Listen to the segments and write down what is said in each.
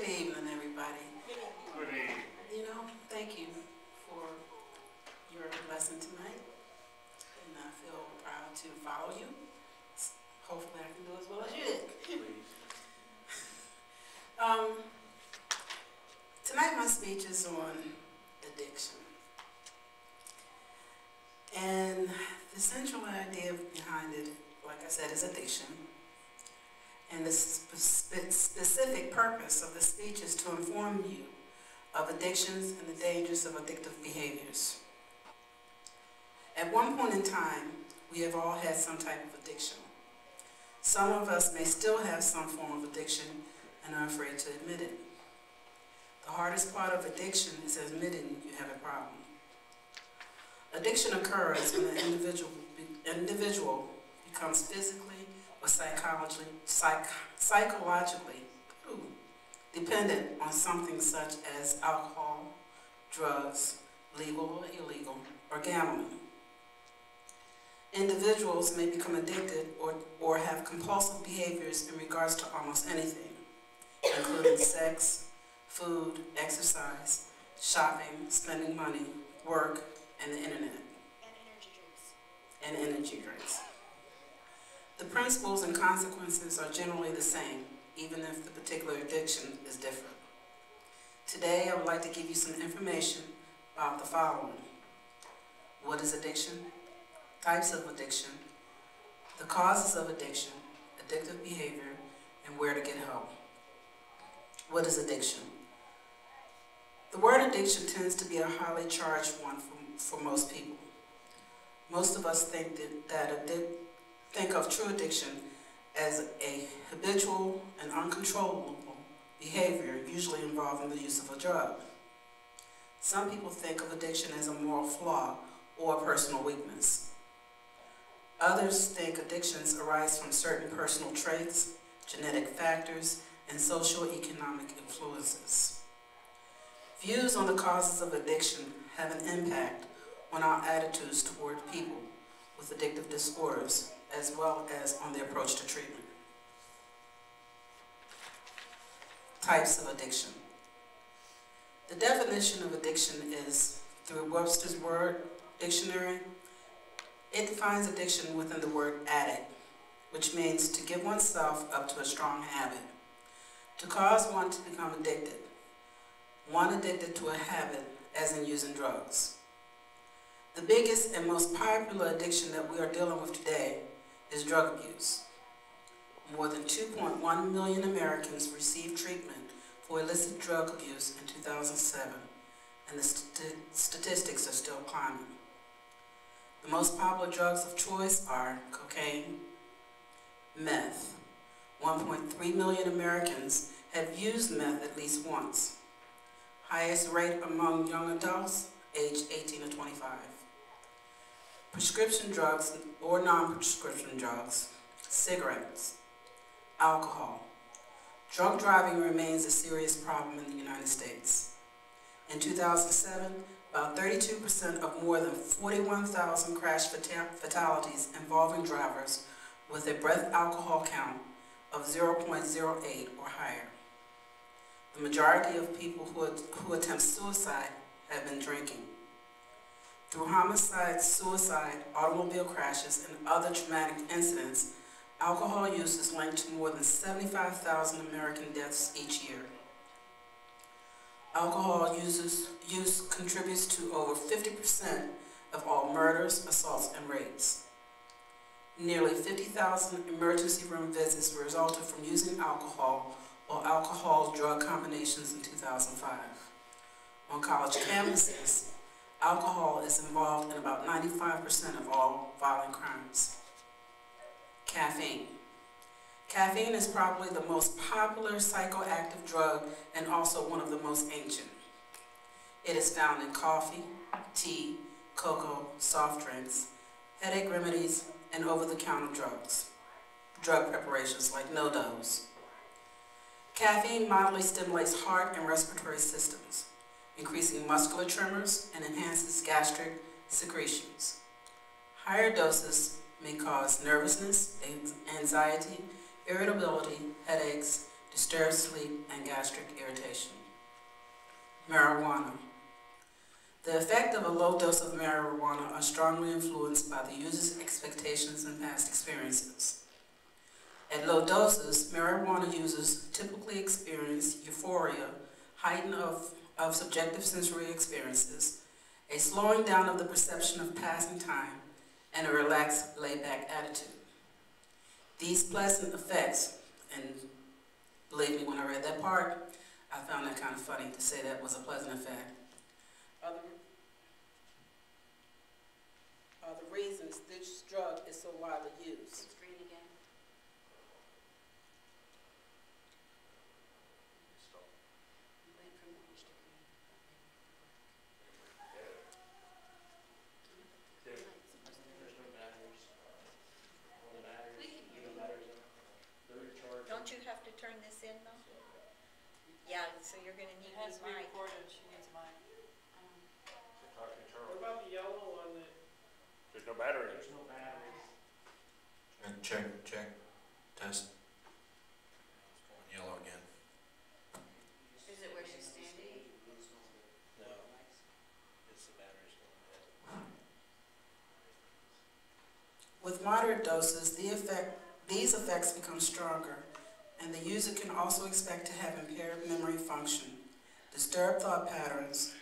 Good evening, everybody. Good evening. You know, thank you for your lesson tonight, and I feel proud to follow you. Hopefully I can do as well as you did. Tonight my speech is on addiction. And the central idea behind it, like I said, is addiction. And the specific purpose of the speech is to inform you of addictions and the dangers of addictive behaviors. At one point in time, we have all had some type of addiction. Some of us may still have some form of addiction and are afraid to admit it. The hardest part of addiction is admitting you have a problem. Addiction occurs when an individual becomes physically or psychologically dependent on something such as alcohol, drugs, legal or illegal, or gambling. Individuals may become addicted or have compulsive behaviors in regards to almost anything, including sex, food, exercise, shopping, spending money, work, and the internet. And energy drinks. The principles and consequences are generally the same, even if the particular addiction is different. Today, I would like to give you some information about the following. What is addiction? Types of addiction, the causes of addiction, addictive behavior, and where to get help. What is addiction? The word addiction tends to be a highly charged one for most people. Most of us think of true addiction as a habitual and uncontrollable behavior, usually involving the use of a drug. Some people think of addiction as a moral flaw or a personal weakness. Others think addictions arise from certain personal traits, genetic factors, and socio-economic influences. Views on the causes of addiction have an impact on our attitudes toward people with addictive disorders, as well as on their approach to treatment. Types of addiction. The definition of addiction is through Webster's Word Dictionary. It defines addiction within the word addict, which means to give oneself up to a strong habit, to cause one to become addicted, one addicted to a habit, as in using drugs. The biggest and most popular addiction that we are dealing with today is drug abuse. More than 2.1 million Americans received treatment for illicit drug abuse in 2007, and the statistics are still climbing. The most popular drugs of choice are cocaine, meth. 1.3 million Americans have used meth at least once. Highest rate among young adults aged 18 to 25. Prescription drugs or non-prescription drugs, cigarettes, alcohol. Drunk driving remains a serious problem in the United States. In 2007, about 32% of more than 41,000 crash fatalities involving drivers with a breath alcohol count of 0.08 or higher. The majority of people who attempt suicide have been drinking. Through homicides, suicide, automobile crashes, and other traumatic incidents, alcohol use is linked to more than 75,000 American deaths each year. Alcohol use contributes to over 50% of all murders, assaults, and rapes. Nearly 50,000 emergency room visits resulted from using alcohol or alcohol-drug combinations in 2005. On college campuses, alcohol is involved in about 95% of all violent crimes. Caffeine. Caffeine is probably the most popular psychoactive drug and also one of the most ancient. It is found in coffee, tea, cocoa, soft drinks, headache remedies, and over-the-counter drugs. Drug preparations like no-dose. Caffeine mildly stimulates heart and respiratory systems, increasing muscular tremors and enhances gastric secretions. Higher doses may cause nervousness, anxiety, irritability, headaches, disturbed sleep, and gastric irritation. Marijuana. The effect of a low dose of marijuana are strongly influenced by the user's expectations and past experiences. At low doses, marijuana users typically experience euphoria, heightened of subjective sensory experiences, a slowing down of the perception of passing time, and a relaxed, laid-back attitude. These pleasant effects, and believe me, when I read that part, I found that kind of funny to say that was a pleasant effect. Are the reasons this drug is so widely used. Screen again. Went from orange to green. There's no batteries. All the batteries. No batteries. They're recharged. Don't you have to turn this in though? Yeah, so you're gonna need It has to be mic. recorded, she needs a mic. What about the yellow one that? There's no battery. There's no batteries. Check. Test. It's going yellow again. Is it where she's standing? No. It's the batteries going dead. With moderate doses, these effects become stronger, and the user can also expect to have impaired memory function, disturbed thought patterns,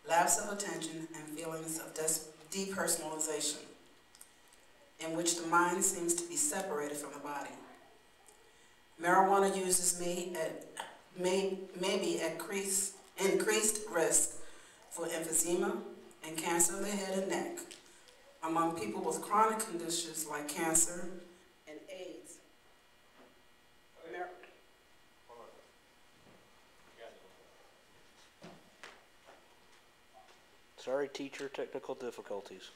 lapse of attention, and feelings of depersonalization, in which the mind seems to be separated from the body. Marijuana users may be at increased risk for emphysema and cancer of the head and neck among people with chronic conditions like cancer and AIDS. Sorry, teacher, technical difficulties.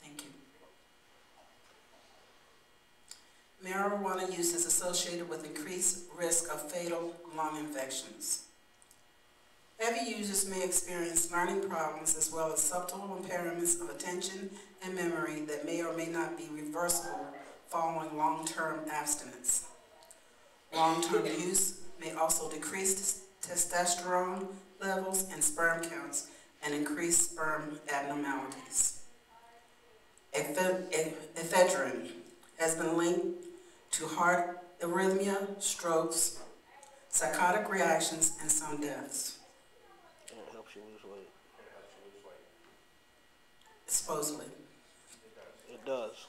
Thank you. Marijuana use is associated with increased risk of fatal lung infections. Heavy users may experience learning problems as well as subtle impairments of attention and memory that may or may not be reversible following long-term abstinence. Long-term use may also decrease testosterone levels and sperm counts and increase sperm abnormalities. Ephedrine has been linked to heart arrhythmia, strokes, psychotic reactions, and some deaths. And it helps you lose weight. Supposedly. It does.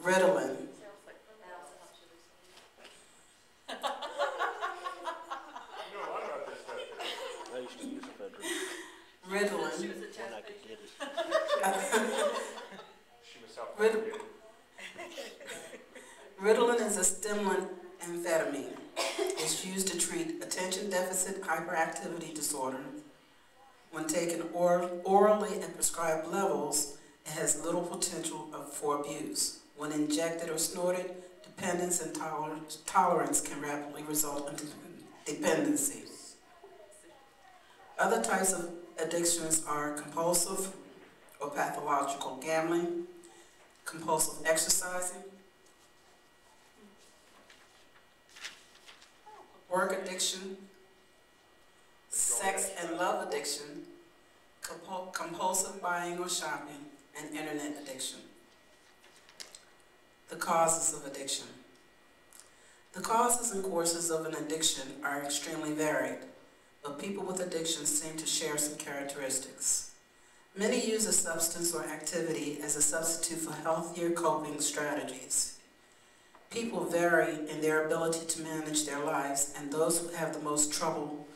Ritalin. I used to use ephedrine Ritalin. when I could get it. She was self-medicated. Ritalin is a stimulant amphetamine. It's used to treat attention deficit hyperactivity disorder. When taken orally at prescribed levels, it has little potential for abuse. When injected or snorted, dependence and tolerance can rapidly result in dependency. Other types of addictions are compulsive or pathological gambling, compulsive exercising, work addiction, sex and love addiction, compulsive buying or shopping, and internet addiction. The causes of addiction. The causes and courses of an addiction are extremely varied, but people with addictions seem to share some characteristics. Many use a substance or activity as a substitute for healthier coping strategies. People vary in their ability to manage their lives, and those who have the most trouble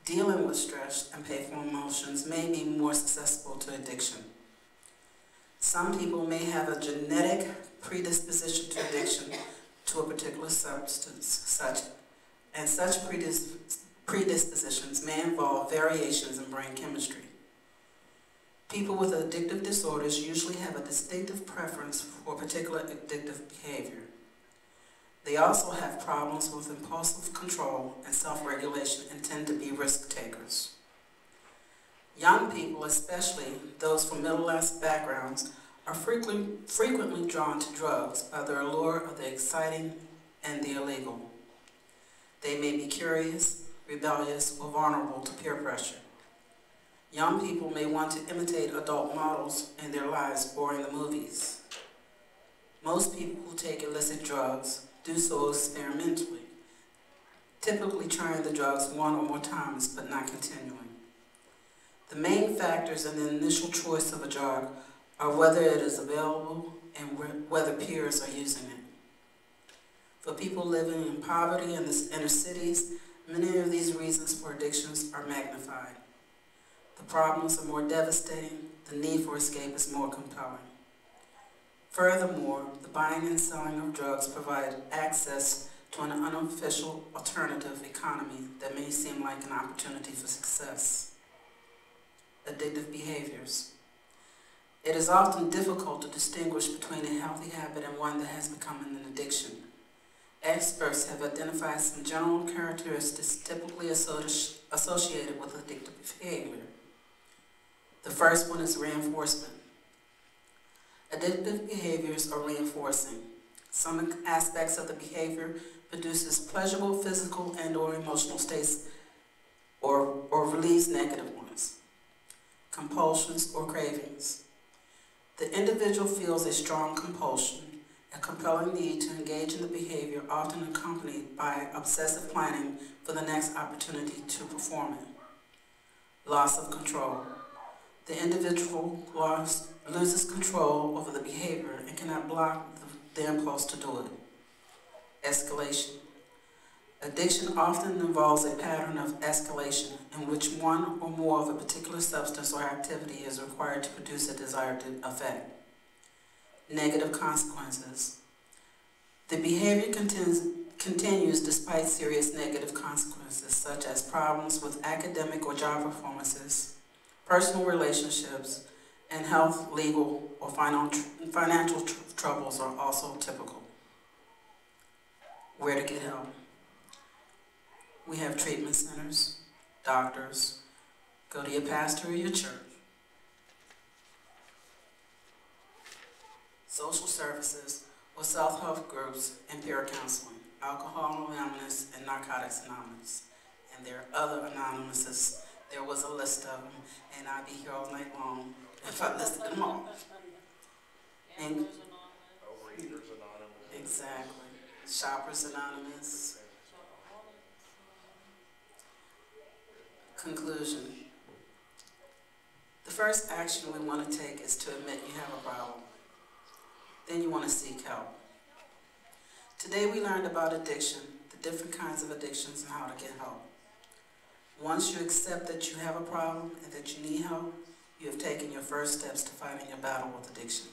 dealing with stress and painful emotions may be more susceptible to addiction. Some people may have a genetic predisposition to addiction to a particular substance, such predispositions may involve variations in brain chemistry. People with addictive disorders usually have a distinctive preference for a particular addictive behavior. They also have problems with impulsive control and self-regulation and tend to be risk takers. Young people, especially those from middle-class backgrounds, are frequently drawn to drugs by the allure of the exciting and the illegal. They may be curious, rebellious, or vulnerable to peer pressure. Young people may want to imitate adult models in their lives or in the movies. Most people who take illicit drugs do so experimentally, typically trying the drugs one or more times but not continuing. The main factors in the initial choice of a drug are whether it is available and whether peers are using it. For people living in poverty in the inner cities, many of these reasons for addictions are magnified. The problems are more devastating, the need for escape is more compelling. Furthermore, the buying and selling of drugs provide access to an unofficial alternative economy that may seem like an opportunity for success. Addictive behaviors. It is often difficult to distinguish between a healthy habit and one that has become an addiction. Experts have identified some general characteristics typically associated with addictive behavior. The first one is reinforcement. Addictive behaviors are reinforcing. Some aspects of the behavior produces pleasurable physical and or emotional states or release negative ones. Compulsions or cravings. The individual feels a strong compulsion, a compelling need to engage in the behavior, often accompanied by obsessive planning for the next opportunity to perform it. Loss of control. The individual loses control over the behavior and cannot block the impulse to do it. Escalation. Addiction often involves a pattern of escalation in which one or more of a particular substance or activity is required to produce a desired effect. Negative consequences. The behavior continues despite serious negative consequences, such as problems with academic or job performances, personal relationships, and health, legal, or financial troubles are also typical. Where to get help? We have treatment centers, doctors, go to your pastor or your church. Social services or self-help groups and peer counseling, Alcohol Anonymous and Narcotics Anonymous. And there are other anonymouses. There was a list of them, and I'd be here all night long if I listed them all. And Overeaters Anonymous. exactly. Shoppers Anonymous. Conclusion. The first action we want to take is to admit you have a problem. Then you want to seek help. Today we learned about addiction, the different kinds of addictions, and how to get help. Once you accept that you have a problem and that you need help, you have taken your first steps to fighting your battle with addiction.